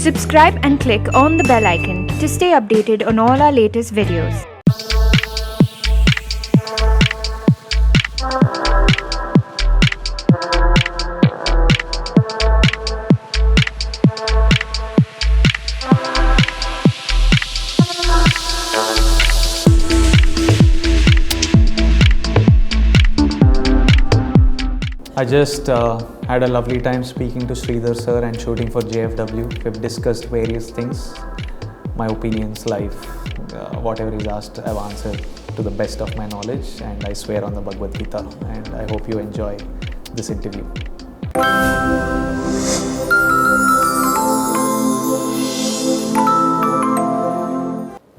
Subscribe and click on the bell icon to stay updated on all our latest videos. I just had a lovely time speaking to Sreedhar sir and shooting for JFW. We've discussed various things, my opinions, life, whatever he's asked, I've answered to the best of my knowledge, and I swear on the Bhagavad Gita, and I hope you enjoy this interview.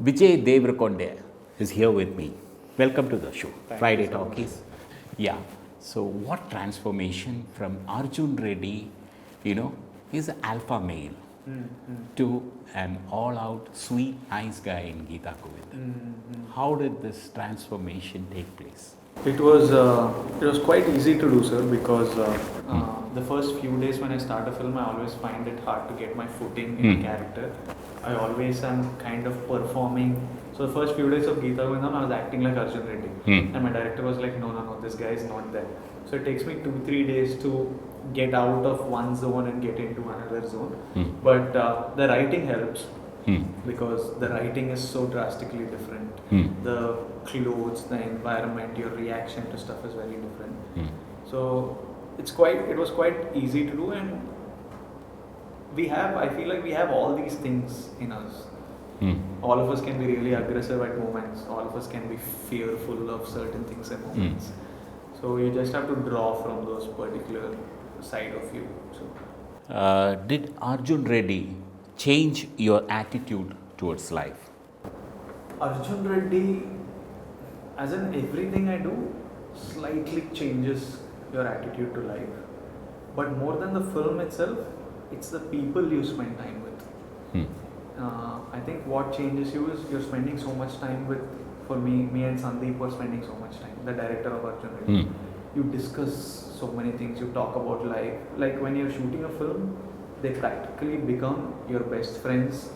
Vijay Devarakonda is here with me. Welcome to the show, Friday Talkies. Yeah. So what transformation from Arjun Reddy, he's an alpha male, to an all-out sweet, nice guy in Geeta Govinda. How did this transformation take place? It was quite easy to do, sir, because the first few days when I start a film, I always find it hard to get my footing in a character. I always am kind of performing. So the first few days of Geeta Govinda, I was acting like Arjun Reddy. And my director was like, no, this guy is not there. So it takes me 2-3 days to get out of one zone and get into another zone. But the writing helps because the writing is so drastically different. The clothes, the environment, your reaction to stuff is very different. So it was quite easy to do, and I feel like we have all these things in us. All of us can be really aggressive at moments. All of us can be fearful of certain things at moments. So you just have to draw from those particular side of you. So, did Arjun Reddy change your attitude towards life? Arjun Reddy, as in everything I do, slightly changes your attitude to life. But more than the film itself, it's the people you spend time with. I think what changes you is you're spending so much time with, for me and Sandeep were spending so much time, the director of Arjun Reddy. You discuss so many things, you talk about life. Like when you're shooting a film, they practically become your best friends.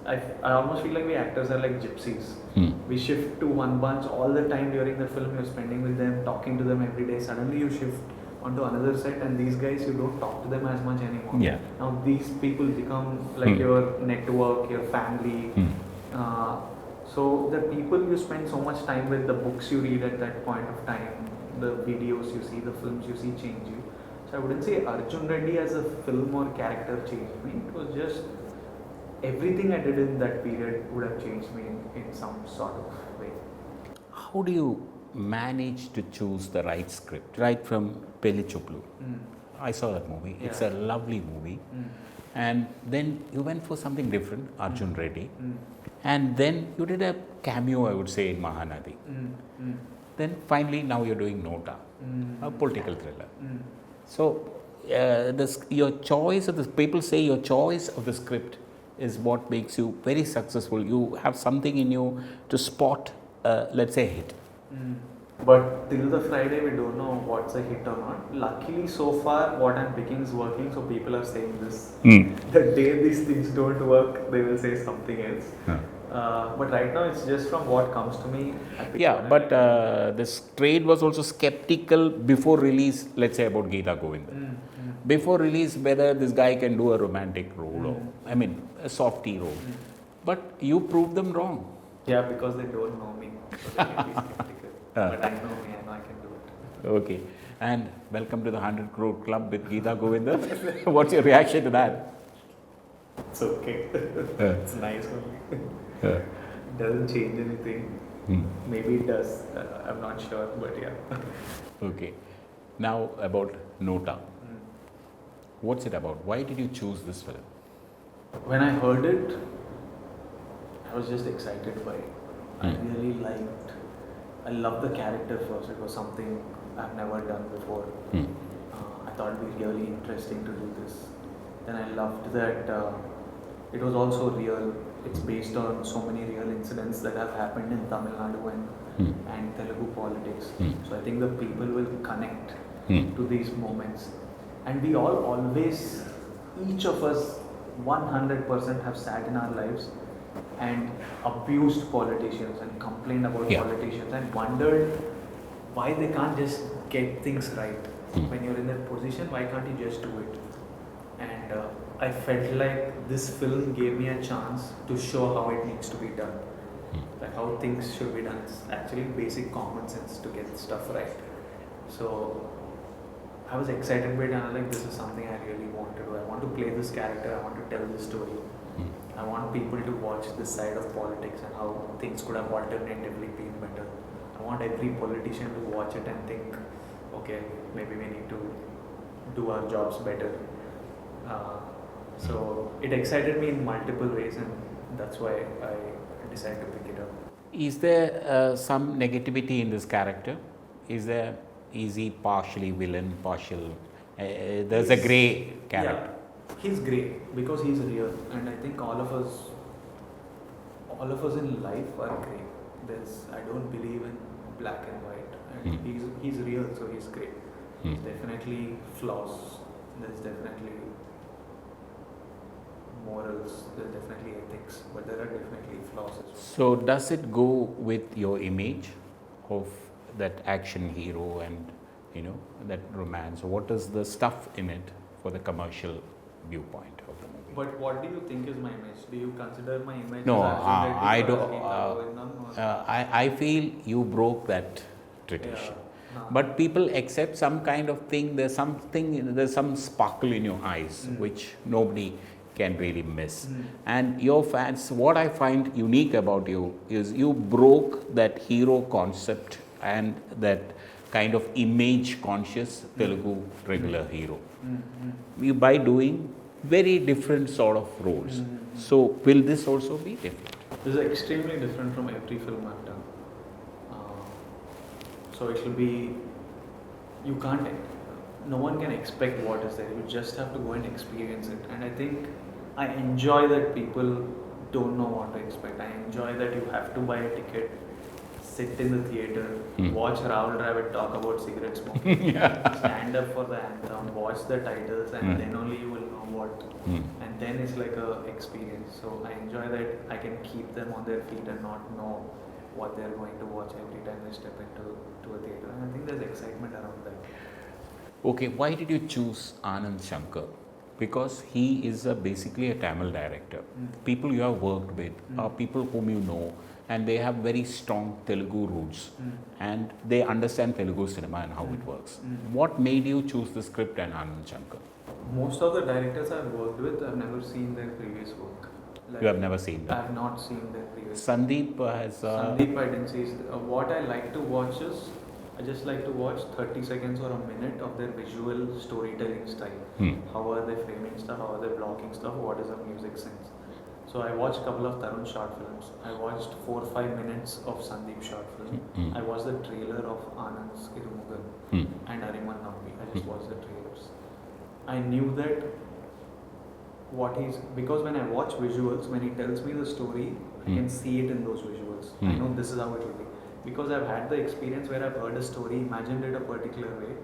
I almost feel like we actors are like gypsies. We shift to one bunch all the time during the film, you're spending with them, talking to them every day. Suddenly you shift onto another set, and these guys, you don't talk to them as much anymore. Now these people become like your network, your family. So the people you spend so much time with, the books you read at that point of time, the videos you see, the films you see change you. So I wouldn't say Arjun Reddy as a film or character changed me. It was just everything I did in that period would have changed me in some sort of way. How do you manage to choose the right script? Right from Pillai. I saw that movie. It's a lovely movie. And then you went for something different, Arjun Reddy. And then you did a cameo, I would say, in Mahanadi. Then finally, now you're doing Nota, a political thriller. So, your choice of the people say your choice of the script is what makes you very successful. You have something in you to spot, let's say, a hit. But till the Friday, we don't know what's a hit or not. Luckily, so far, what I'm picking is working, so people are saying this. The day these things don't work, they will say something else. But right now, it's just from what comes to me. But this trade was also skeptical before release, let's say, about Geeta Govinda. Before release, whether this guy can do a romantic role or, a softie role. But you proved them wrong. Yeah, because they don't know me. So they can be skeptical. But I know me, I know I can do it. Okay. And welcome to the 100 Crore Club with Geeta Govinda. What's your reaction to that? It's okay. It's nice only. It doesn't change anything. Maybe it does. I'm not sure, but yeah. Okay. Now about Nota. What's it about? Why did you choose this film? When I heard it, I was just excited by it. I really I loved the character first. It was something I've never done before. I thought it would be really interesting to do this. Then I loved that it was also real. It's based on so many real incidents that have happened in Tamil Nadu and Telugu politics. So I think the people will connect to these moments. And we all always, each of us 100% have sat in our lives and abused politicians and complained about politicians and wondered why they can't just get things right. When you're in that position, why can't you just do it? And I felt like this film gave me a chance to show how it needs to be done. Like how things should be done. It's actually basic common sense to get stuff right. So I was excited by it and I was like, this is something I really want to do. I want to play this character, I want to tell this story. I want people to watch this side of politics and how things could have alternatively been better. I want every politician to watch it and think, okay, maybe we need to do our jobs better. So it excited me in multiple ways and that's why I decided to pick it up. Is there some negativity in this character? Is he partially villain, partial? There's a grey character. Yeah, he's grey because he's real, and I think all of us in life are grey. I don't believe in black and white, and he's real, so he's grey. There's definitely flaws. There's definitely morals. There's definitely ethics, but there are definitely flaws as well. So does it go with your image of that action hero and that romance? What is the stuff in it for the commercial viewpoint of the movie? But what do you think is my image? Do you consider my image? No, as I don't. I feel you broke that tradition. Yeah. But people accept some kind of thing. There's some sparkle in your eyes which nobody can really miss. And your fans, what I find unique about you is you broke that hero concept and that kind of image conscious Telugu regular hero. By doing very different sort of roles. So will this also be different? This is extremely different from every film I've done. So it will be, no one can expect what is there. You just have to go and experience it. And I think I enjoy that people don't know what to expect. I enjoy that you have to buy a ticket, sit in the theater, watch Rahul Dravid talk about cigarette smoking, stand up for the anthem, watch the titles, and then only you will know what. And then it's like a experience. So I enjoy that I can keep them on their feet and not know what they're going to watch every time they step into a theater. And I think there's excitement around that. Okay, why did you choose Anand Shankar? Because he is basically a Tamil director. People you have worked with are people whom you know, and they have very strong Telugu roots, and they understand Telugu cinema and how it works. What made you choose the script and Anand Shankar? Most of the directors I've worked with, I've never seen their previous work. You have never seen that? I have not seen their previous work. Sandeep has... Sandeep I didn't see. What I like to watch is, I just like to watch 30 seconds or a minute of their visual storytelling style. How are they framing stuff, how are they blocking stuff, what is the music sense. So I watched a couple of Tarun short films. I watched 4 or 5 minutes of Sandeep short film. I watched the trailer of Anand's Irumugan and Ariman Nambi. I just watched the trailers. I knew that because when I watch visuals, when he tells me the story, I can see it in those visuals. I know this is how it will be. Because I've had the experience where I've heard a story, imagined it a particular way,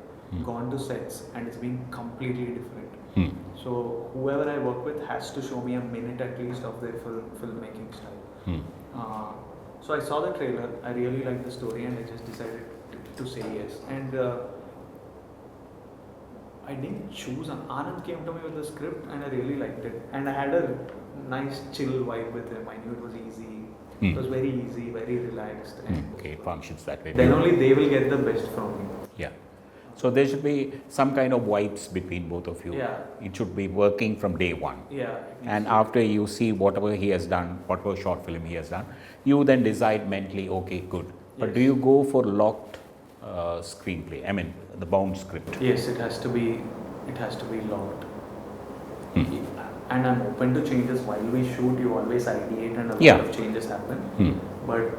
gone to sets, and it's been completely different. So whoever I work with has to show me a minute at least of their filmmaking style. So I saw the trailer, I really liked the story, and I just decided to say yes. And I didn't choose. Anand came to me with the script, and I really liked it. And I had a nice chill vibe with him. I knew it was easy. It was very easy, very relaxed. Okay, it functions that way. Then only they will get the best from me. Yeah. So there should be some kind of vibes between both of you. Yeah. It should be working from day one. Yeah. And after you see whatever he has done, whatever short film he has done, you then decide mentally, okay, good. But do you go for locked screenplay? I mean, the bound script. Yes, it has to be locked. And I'm open to changes while we shoot. You always ideate and a lot of changes happen. But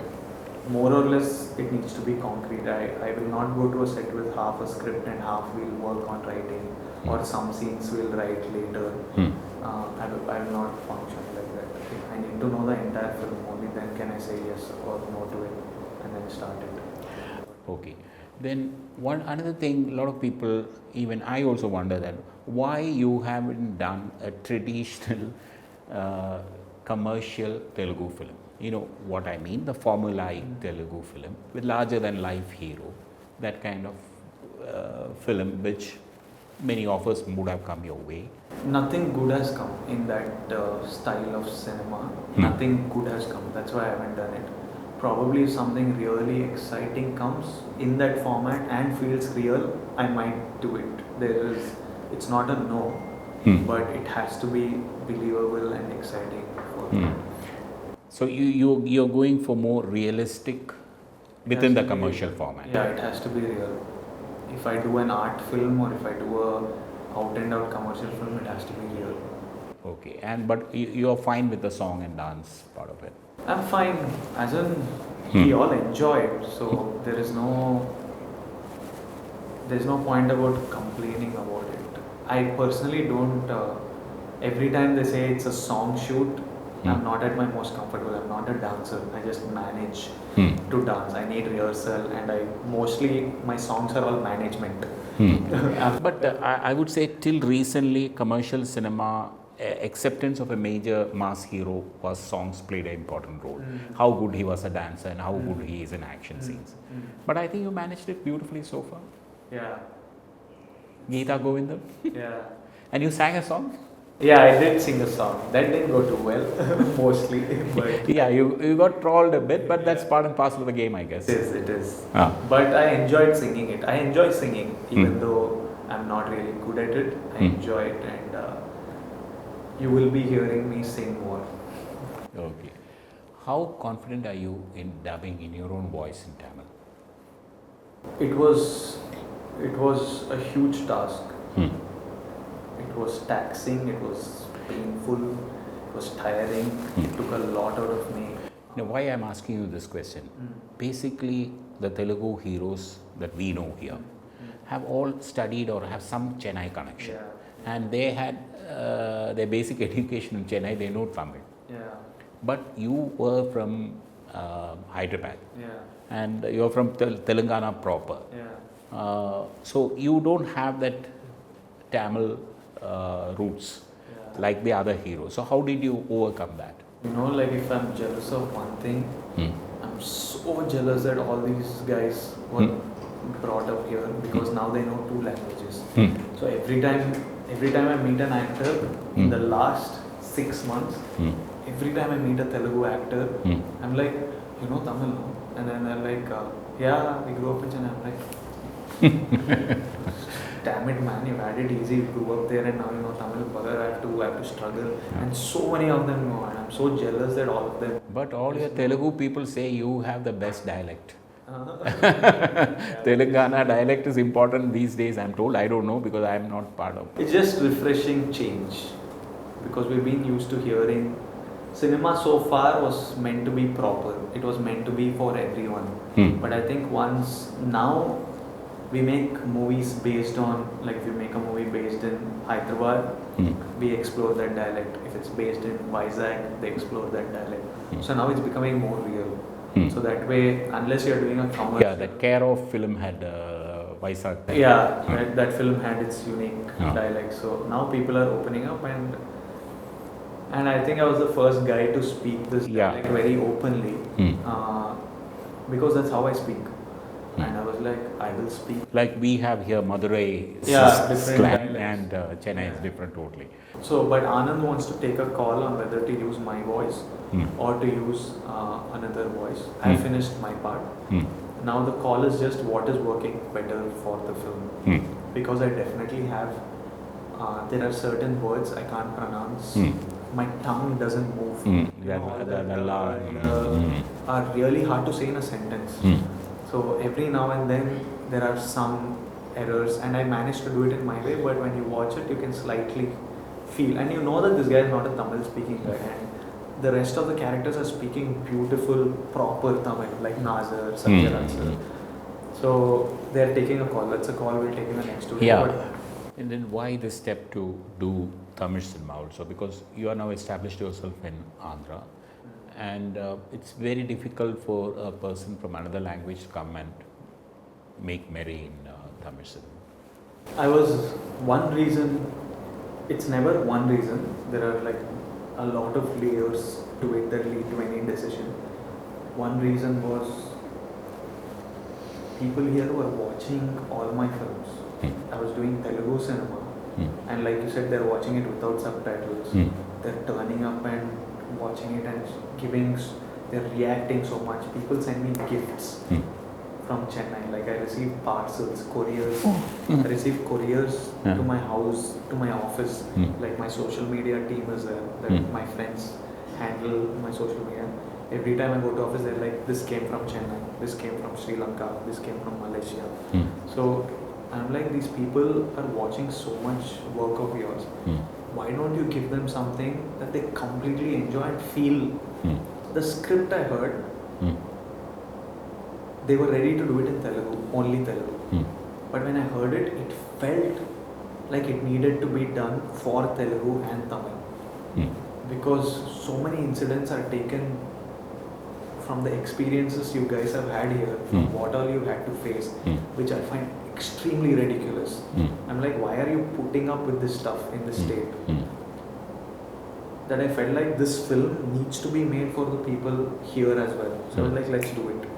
more or less, it needs to be concrete. I will not go to a set with half a script and half we'll work on writing, or some scenes we'll write later. I will not function like that. I need to know the entire film. Only then can I say yes or no to it, and then start it. Okay. Then another thing, a lot of people, even I also wonder that why you haven't done a traditional commercial Telugu film. You know what I mean? The formulaic Telugu film with larger than life hero, that kind of film which many offers would have come your way. Nothing good has come in that style of cinema. Nothing good has come. That's why I haven't done it. Probably if something really exciting comes in that format and feels real, I might do it. It's not a no, but it has to be believable and exciting for me. So you're going for more realistic within the commercial format. Yeah, it has to be real. If I do an art film or if I do a out and out commercial film, it has to be real. Okay, but you're fine with the song and dance part of it. I'm fine, as in we all enjoy it, so there's no point about complaining about it. I personally don't. Every time they say it's a song shoot, I'm not at my most comfortable. I'm not a dancer. I just manage to dance. I need rehearsal, and mostly my songs are all management. But I would say till recently, commercial cinema acceptance of a major mass hero was songs played an important role. How good he was a dancer and how good he is in action scenes. But I think you managed it beautifully so far. Yeah. Geeta Govindam. Yeah. And you sang a song. Yeah, I did sing a song. That didn't go too well, mostly. But yeah, you got trolled a bit, but that's part and parcel of the game, I guess. It is. But I enjoyed singing it. I enjoy singing, even though I'm not really good at it. I enjoy it, and you will be hearing me sing more. Okay. How confident are you in dubbing in your own voice in Tamil? It was a huge task. It was taxing, it was painful, it was tiring, it took a lot out of me. Now, why I'm asking you this question? Basically, the Telugu heroes that we know here have all studied or have some Chennai connection. Yeah. And they had their basic education in Chennai, they know Tamil. Yeah. But you were from Hyderabad. Yeah. And you're from Telangana proper. Yeah. So you don't have that Tamil roots like the other heroes. So how did you overcome that? You know, like if I'm jealous of one thing, I'm so jealous that all these guys were brought up here because now they know 2 languages. So every time I meet an actor in the last 6 months, every time I meet a Telugu actor, I'm like, you know Tamil, no? And then they're like, yeah, we grew up in Chennai. I'm like, damn it, man, you had it easy. You grew up there and now you know Tamil. Bugger, I have to struggle. And so many of them know, and I'm so jealous that all of them. But all your Telugu people say you have the best dialect. Yeah, Telangana dialect is important these days, I'm told. I don't know because I am not part of it. It's just refreshing change because we've been used to hearing cinema so far was meant to be proper. It was meant to be for everyone. But I think now we make movies based on, like if you make a movie based in Hyderabad, we explore that dialect. If it's based in Vizag, they explore that dialect. So now it's becoming more real. So that way, unless you're doing a commercial... Yeah, that Care of film had Vizag. Yeah, that film had its unique dialect. So now people are opening up, and I think I was the first guy to speak this dialect very openly because that's how I speak. And I was like, I will speak. Like we have here Madurai slang and Chennai is different totally. So, but Anand wants to take a call on whether to use my voice or to use another voice. I finished my part. Now the call is just what is working better for the film. Because I definitely have, there are certain words I can't pronounce. My tongue doesn't move. Are really hard to say in a sentence. So every now and then there are some errors and I managed to do it in my way, but when you watch it you can slightly feel, and you know that this guy is not a Tamil speaking guy, and the rest of the characters are speaking beautiful proper Tamil like Nazar, Satyaran sir. So they are taking a call. That's a call we'll take in the next 2 days. Yeah. And then why this step to do Tamil cinema also? Because you are now established yourself in Andhra. And it's very difficult for a person from another language to come and make merry in Tamil cinema. I was one reason. It's never one reason. There are like a lot of layers to it that lead to any decision. One reason was people here were watching all my films. I was doing Telugu cinema, and like you said, they're watching it without subtitles. They're turning up and watching it and giving. They're reacting so much. People send me gifts from Chennai. Like I receive parcels, couriers. I receive couriers to my house, to my office. Like my social media team is there. Like my friends handle my social media. Every time I go to office, they're like, this came from Chennai, this came from Sri Lanka, this came from Malaysia. So I'm like, these people are watching so much work of yours. Why don't you give them something that they completely enjoy and feel? The script I heard, they were ready to do it in Telugu, only Telugu. But when I heard it, it felt like it needed to be done for Telugu and Tamil. Because so many incidents are taken from the experiences you guys have had here, from what all you had to face, which I find extremely ridiculous. I'm like, why are you putting up with this stuff in this state? That I felt like this film needs to be made for the people here as well. So I was like, let's do it.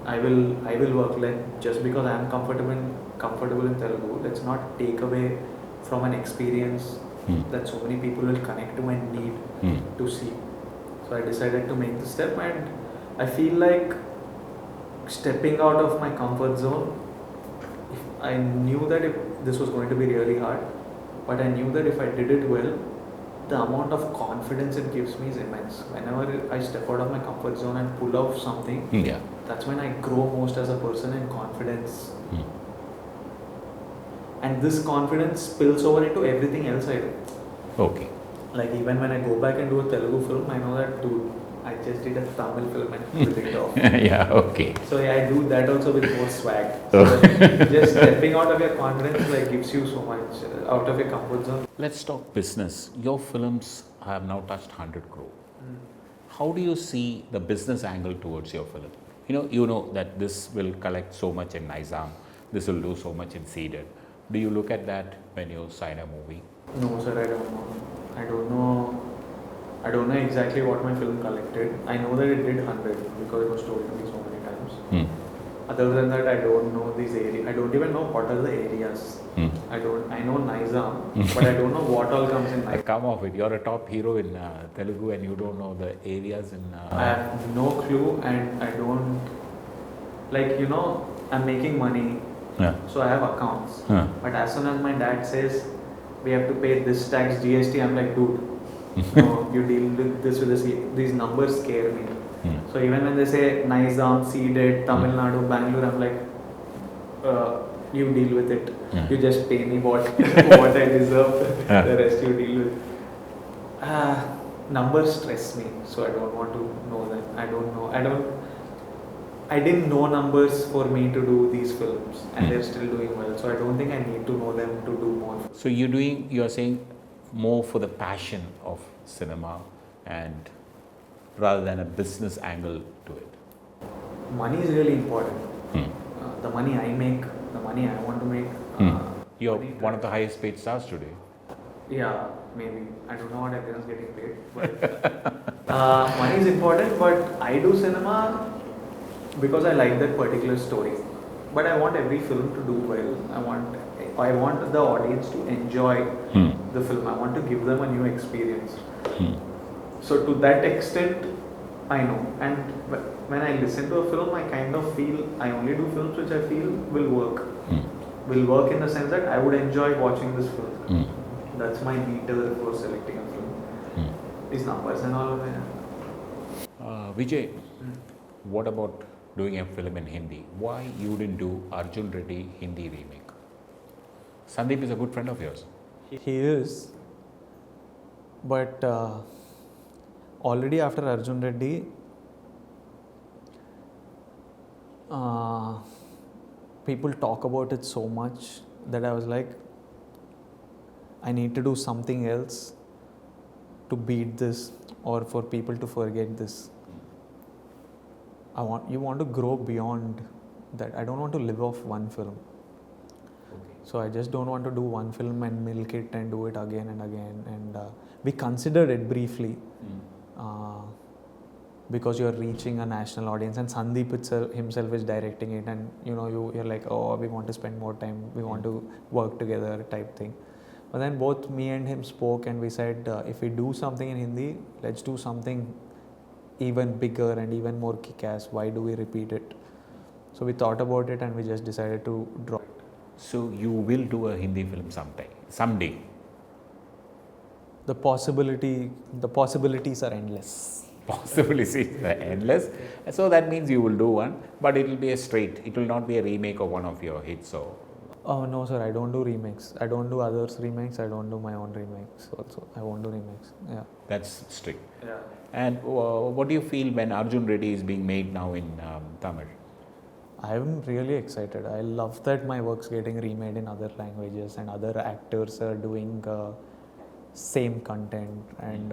I will work. Just because I am comfortable in Telugu, let's not take away from an experience that so many people will connect to and need to see. So I decided to make the step, and I feel like stepping out of my comfort zone. I knew that if this was going to be really hard, but I knew that if I did it well, the amount of confidence it gives me is immense. Whenever I step out of my comfort zone and pull off something, that's when I grow most as a person in confidence. And this confidence spills over into everything else I do. Okay. Like even when I go back and do a Telugu film, I know that, dude, I just did a Tamil film and pulled it off. Yeah, okay. So yeah, I do that also with more swag. So just stepping out of your confidence like gives you so much out of your comfort zone. Let's talk business. Your films have now touched 100 crore. How do you see the business angle towards your film? You know that this will collect so much in Nizam, this will do so much in Seeded. Do you look at that when you sign a movie? No, sir, I don't know. I don't know exactly what my film collected. I know that it did 100 because it was told to me so many times. Other than that, I don't know these areas. I don't even know what are the areas. I know Nizam, but I don't know what all comes in Nizam. Come off it. You're a top hero in Telugu and you don't know the areas in... I have no clue, and I don't... I'm making money, so I have accounts. But as soon as my dad says, we have to pay this tax, GST, I'm like, dude, no, you deal with this. These numbers scare me. So even when they say Nizam, Seeded, Tamil Nadu, Bangalore, I'm like, you deal with it. You just pay me what I deserve. The rest you deal with. Numbers stress me, so I don't want to know them. I didn't know numbers for me to do these films, and they're still doing well. So I don't think I need to know them to do more. So you're saying more for the passion of cinema and rather than a business angle to it. Money is really important. The money I make, the money I want to make. You're one of the highest paid stars today. Yeah, maybe. I don't know what everyone's getting paid. But money is important, but I do cinema because I like that particular story. But I want every film to do well. I want the audience to enjoy the film. I want to give them a new experience. So to that extent, I know. And when I listen to a film, I kind of feel I only do films which I feel will work. Will work in the sense that I would enjoy watching this film. That's my meter for selecting a film. These numbers and all of that. Vijay, what about doing a film in Hindi? Why you didn't do Arjun Reddy Hindi remake? Sandeep is a good friend of yours. He is. But already after Arjun Reddy, people talk about it so much that I was like, I need to do something else to beat this or for people to forget this. You want to grow beyond that. I don't want to live off one film. So I just don't want to do one film and milk it and do it again and again. And we considered it briefly because you're reaching a national audience, and Sandeep himself is directing it, and you're like, oh, we want to spend more time, we want to work together type thing. But then both me and him spoke and we said, if we do something in Hindi, let's do something even bigger and even more kick-ass. Why do we repeat it? So we thought about it and we just decided to drop it. So you will do a Hindi film someday. The possibilities are endless. Possibilities are endless. So that means you will do one, but it will be it will not be a remake of one of your hits. So. Oh no, sir, I don't do remakes. I don't do others' remakes. I don't do my own remakes also. I won't do remakes. Yeah. That's strict. Yeah. And what do you feel when Arjun Reddy is being made now in Tamil? I'm really excited. I love that my work's getting remade in other languages and other actors are doing same content, and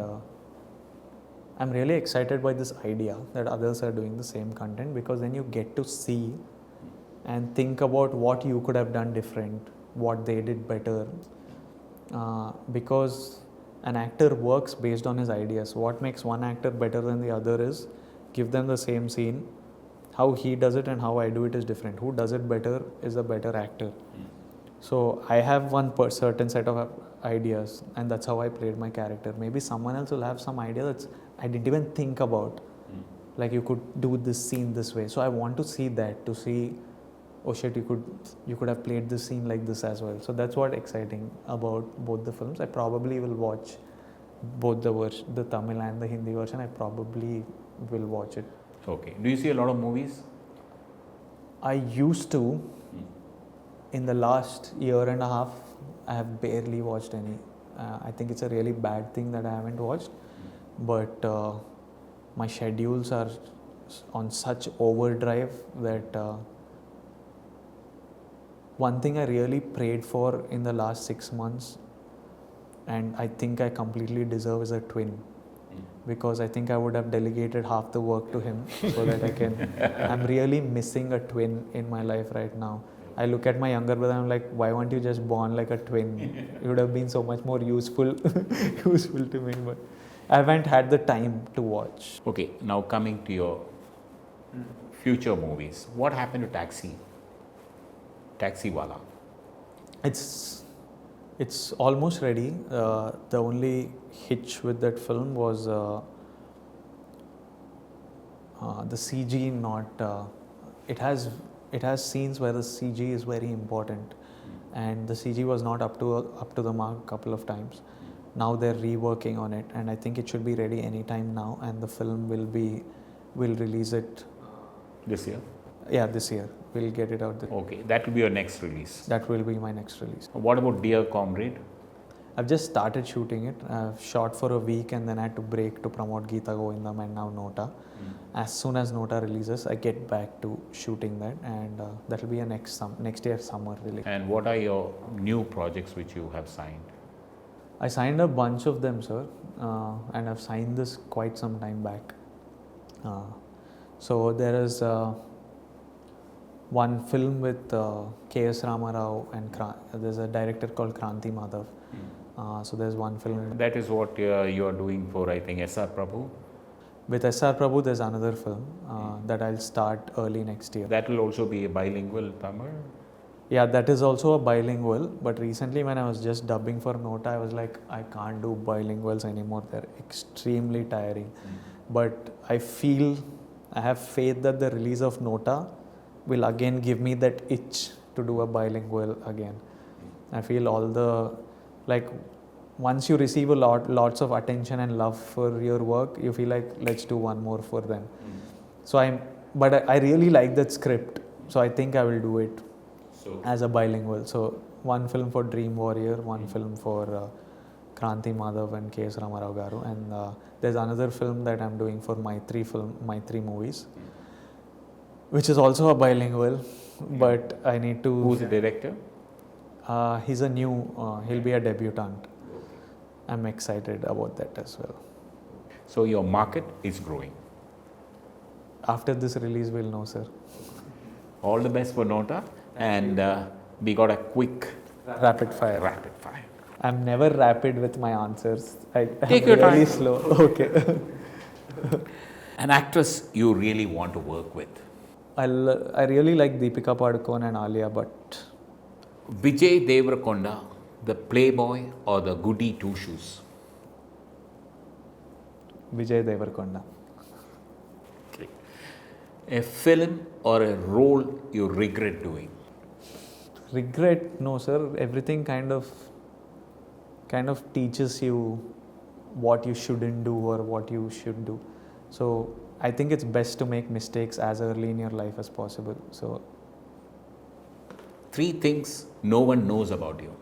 I'm really excited by this idea that others are doing the same content, because then you get to see and think about what you could have done different, what they did better, because an actor works based on his ideas. What makes one actor better than the other is give them the same scene. How he does it and how I do it is different. Who does it better is a better actor. So I have one certain set of ideas, and that's how I played my character. Maybe someone else will have some idea that I didn't even think about. Like, you could do this scene this way. So I want to see that, to see, oh shit, you could have played this scene like this as well. So that's what exciting about both the films. I probably will watch both the Tamil and the Hindi version. I probably will watch it. Okay. Do you see a lot of movies? I used to. In the last year and a half, I have barely watched any. I think it's a really bad thing that I haven't watched. But my schedules are on such overdrive that one thing I really prayed for in the last 6 months, and I think I completely deserve, is a twin. Because I think I would have delegated half the work to him so that I can. I'm really missing a twin in my life right now. I look at my younger brother and I'm like, why weren't you just born like a twin? It would have been so much more useful to me, but I haven't had the time to watch. Okay, now coming to your future movies. What happened to Taxiwala? It's almost ready. The only hitch with that film was the CG not. It has scenes where the CG is very important, and the CG was not up to the mark a couple of times. Now they're reworking on it, and I think it should be ready anytime now, and the film will release it this year. Yeah, this year we'll get it out. Okay, that will be your next release. That will be my next release. What about Dear Comrade? I've just started shooting it. I've shot for a week and then I had to break to promote Geeta Govindam and now Nota. As soon as Nota releases, I get back to shooting that, and that will be a next year summer release. And what are your new projects which you have signed? I signed a bunch of them, sir, and I've signed this quite some time back. So there is one film with K.S. Ramarao and there's a director called Kranti Madhav. So there's one film. That is what you are doing for, I think, S.R. Prabhu? With S.R. Prabhu, there's another film that I'll start early next year. That will also be a bilingual Tamil? Yeah, that is also a bilingual. But recently when I was just dubbing for Nota, I was like, I can't do bilinguals anymore. They're extremely tiring. But I have faith that the release of Nota will again give me that itch to do a bilingual again. I feel once you receive lots of attention and love for your work, you feel like, let's do one more for them. So I really like that script, so I think I will do it as a bilingual. So one film for Dream Warrior, one film for Kranti Madhav and K.S. Ramarao Garu, and there's another film that I'm doing for my three movies, which is also a bilingual, but I need to. Who's the director? He's he'll be a debutant. I'm excited about that as well. So your market is growing. After this release, we'll know, sir. All the best for Nota, and we got a quick Rapid fire. Rapid fire. I'm never rapid with my answers. I'm Take your really time. slow. Okay. An actress you really want to work with. I really like Deepika Padukone and Alia Bhatt. Vijay Devarakonda, the playboy or the goody two shoes? Vijay Devarakonda. Okay. A film or a role you regret doing? Regret? No, sir. Everything kind of teaches you what you shouldn't do or what you should do. So I think it's best to make mistakes as early in your life as possible. So 3 things no one knows about you.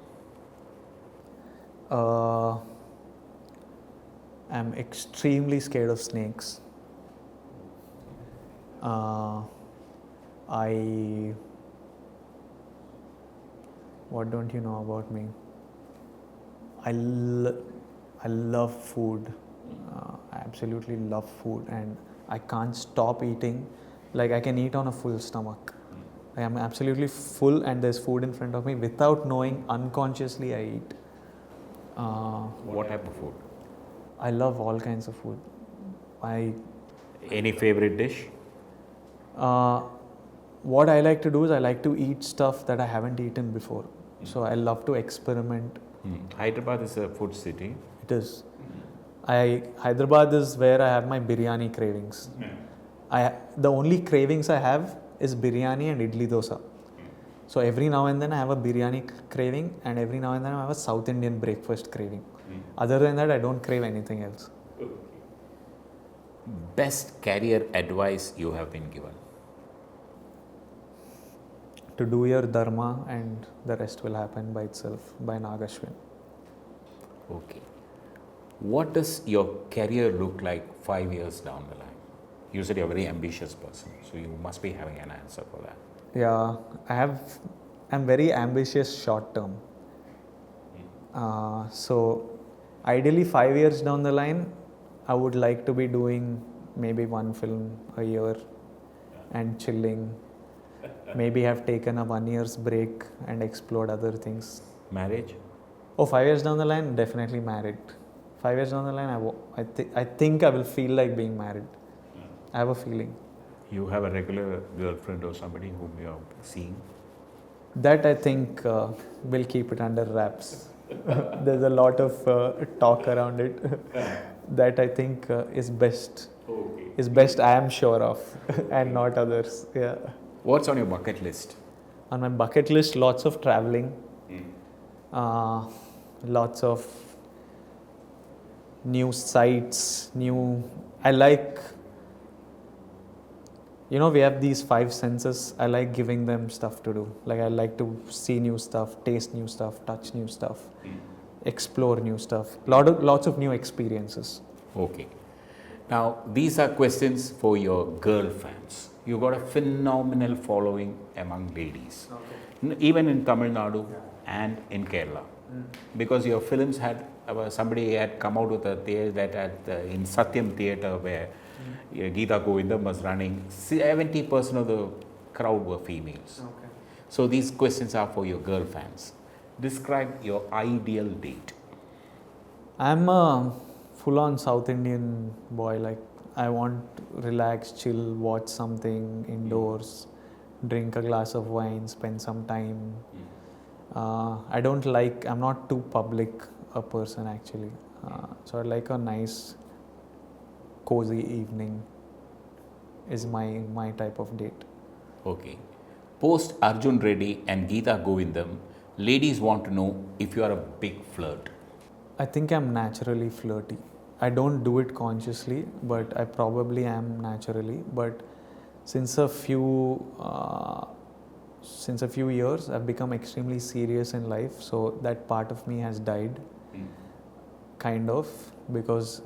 I'm extremely scared of snakes. What don't you know about me? I love food. I absolutely love food, and I can't stop eating. Like, I can eat on a full stomach. I am absolutely full and there's food in front of me. Without knowing, unconsciously I eat. What type of food? I love all kinds of food. Any favorite dish? What I like to do is I like to eat stuff that I haven't eaten before. So I love to experiment. Hyderabad is a food city. It is. Hyderabad is where I have my biryani cravings. The only cravings I have is biryani and idli dosa. So every now and then I have a biryani craving, and every now and then I have a South Indian breakfast craving. Other than that, I don't crave anything else. Best career advice you have been given? To do your dharma and the rest will happen by itself, by Nagashwin. Okay. What does your career look like 5 years down the line? You said you're a very ambitious person, so you must be having an answer for that. Yeah, I'm very ambitious short term. So ideally 5 years down the line, I would like to be doing maybe 1 film a year and chilling. Maybe have taken a 1 year's break and explored other things. Marriage? 5 years down the line, definitely married. 5 years down the line, I think I will feel like being married. I have a feeling. You have a regular girlfriend or somebody whom you are seeing? That I think we'll keep it under wraps. There's a lot of talk around it. That I think is best. Okay. Is best I am sure of, and not others. Yeah. What's on your bucket list? On my bucket list, lots of traveling. Lots of new sites, I like, we have these 5 senses. I like giving them stuff to do. Like, I like to see new stuff, taste new stuff, touch new stuff, explore new stuff. Lots of new experiences. Okay. Now, these are questions for your girl fans. You got a phenomenal following among ladies, even in Tamil Nadu and in Kerala. Because your films had, somebody had come out with a theatre in Satyam Theatre where Geeta Govindam was running. 70% of the crowd were females. Okay. So these questions are for your girl fans. Describe your ideal date. I'm a full-on South Indian boy. Like, I want to relax, chill, watch something indoors, drink a glass of wine, spend some time. I'm not too public a person actually. So I like a nice, cozy evening is my type of date. Okay. Post Arjun Reddy and Geeta Govindam, ladies want to know if you are a big flirt. I think I'm naturally flirty. I don't do it consciously, but I probably am naturally. But since a few years, I've become extremely serious in life. So that part of me has died, kind of, because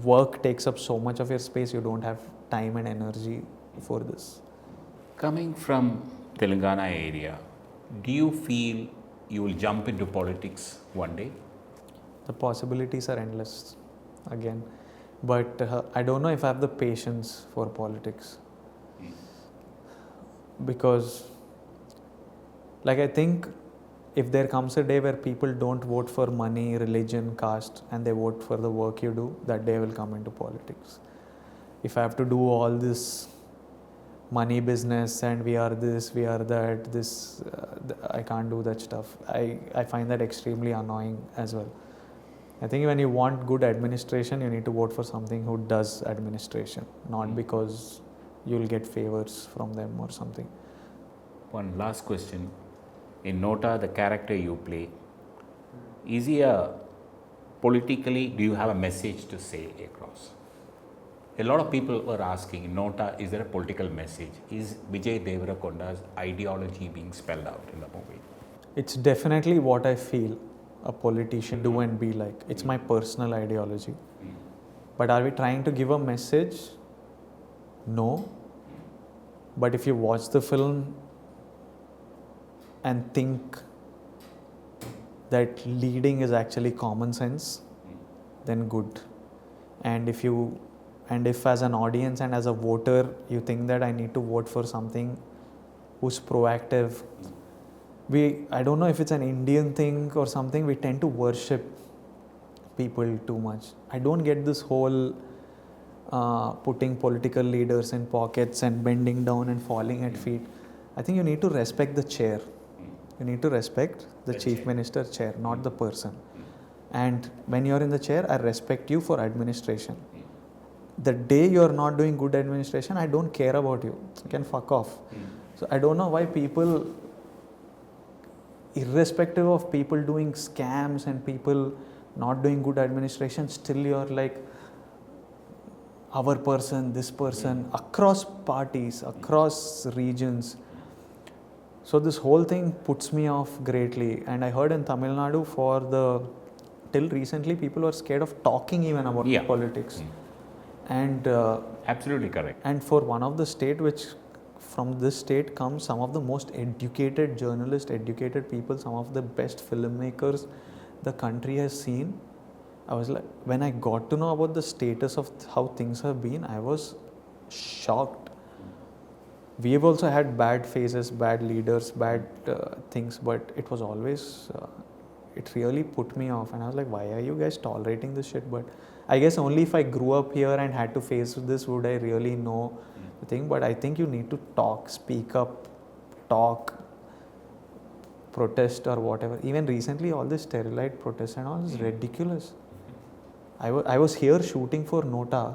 work takes up so much of your space. You don't have time and energy for this. Coming from Telangana area, do you feel you will jump into politics one day? The possibilities are endless, again. But I don't know if I have the patience for politics. Because, like, I think if there comes a day where people don't vote for money, religion, caste, and they vote for the work you do, that day will come into politics. If I have to do all this money business and we are this, we are that, this, I can't do that stuff. I find that extremely annoying as well. I think when you want good administration, you need to vote for something who does administration, not because you'll get favors from them or something. One last question. In Nota, the character you play, is he a politically, do you have a message to say across? A lot of people were asking, in Nota, is there a political message? Is Vijay Devarakonda's ideology being spelled out in the movie? It's definitely what I feel a politician do and be like. It's my personal ideology. But are we trying to give a message? No. But if you watch the film and think that leading is actually common sense, then good. And if as an audience and as a voter you think that I need to vote for something who's proactive, I don't know if it's an Indian thing or something, we tend to worship people too much. I don't get this whole putting political leaders in pockets and bending down and falling at feet. I think you need to respect the chair. You need to respect the Chief Minister's chair, not the person. And when you're in the chair, I respect you for administration. The day you're not doing good administration, I don't care about you. You can fuck off. So I don't know why people, irrespective of people doing scams and people not doing good administration, still you're like, our person, this person, across parties, across regions. So this whole thing puts me off greatly. And I heard in Tamil Nadu till recently people were scared of talking even about politics. And absolutely correct. And for one of the state which from this state comes some of the most educated journalists, educated people, some of the best filmmakers the country has seen. I was like, when I got to know about the status of how things have been, I was shocked. We have also had bad phases, bad leaders, bad things, but it was always, it really put me off. And I was like, why are you guys tolerating this shit? But I guess only if I grew up here and had to face this would I really know the thing. But I think you need to talk, speak up, talk, protest or whatever. Even recently, all this sterilite protest and all is ridiculous. I was here shooting for Nota.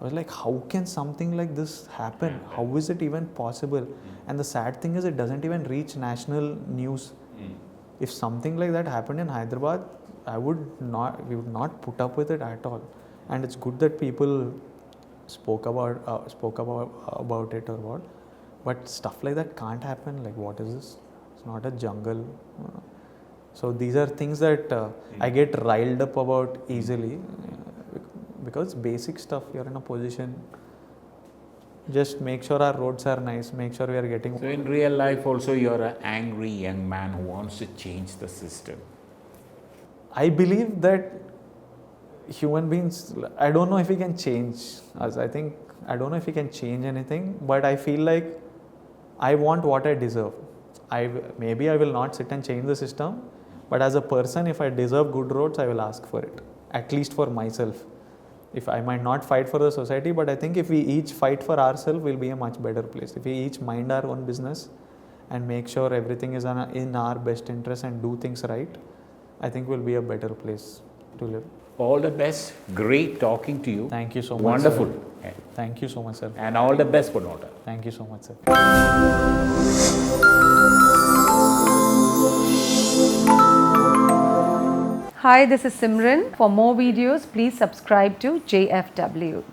I was like, how can something like this happen? How is it even possible? And the sad thing is it doesn't even reach national news. If something like that happened in Hyderabad, we would not put up with it at all. And it's good that people spoke about it or what. But stuff like that can't happen. Like, what is this? It's not a jungle. So these are things that I get riled up about easily. Because basic stuff, you're in a position, just make sure our roads are nice, make sure we are getting... So in real life also you're an angry young man who wants to change the system. I believe that human beings, I don't know if we can change us. I don't know if we can change anything, but I feel like I want what I deserve. Maybe I will not sit and change the system, but as a person, if I deserve good roads, I will ask for it, at least for myself. If I might not fight for the society, but I think if we each fight for ourselves, we'll be a much better place. If we each mind our own business and make sure everything is in our best interest and do things right, I think we'll be a better place to live. All the best. Great talking to you. Thank you so much. Wonderful. Sir. Thank you so much, sir. And all the best for Nota. Thank you so much, sir. Hi, this is Simran. For more videos, please subscribe to JFW.